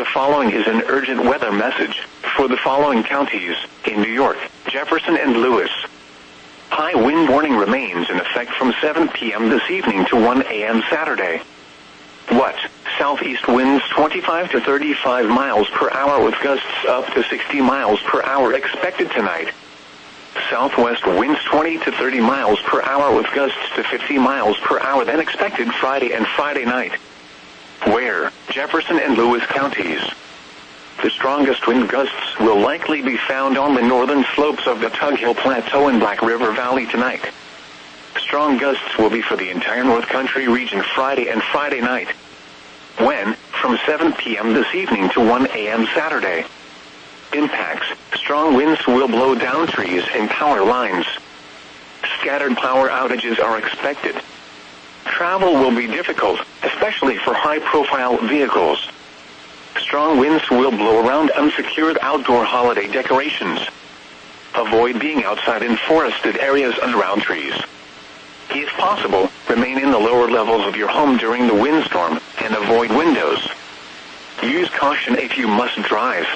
The following is an urgent weather message for the following counties in New York, Jefferson, and Lewis. High wind warning remains in effect from 7 p.m. this evening to 1 a.m. Saturday. What? Southeast winds 25 to 35 miles per hour with gusts up to 60 miles per hour expected tonight. Southwest winds 20 to 30 miles per hour with gusts to 50 miles per hour then expected Friday and Friday night. Where? Jefferson and Lewis counties. The strongest wind gusts will likely be found on the northern slopes of the Tug Hill Plateau and Black River Valley tonight. Strong gusts will be for the entire North Country region Friday and Friday night. When? From 7 p.m. this evening to 1 a.m. Saturday. Impacts: strong winds will blow down trees and power lines. Scattered power outages are expected. Travel will be difficult, especially for high-profile vehicles. Strong winds will blow around unsecured outdoor holiday decorations. Avoid being outside in forested areas and around trees. If possible, remain in the lower levels of your home during the windstorm and avoid windows. Use caution if you must drive.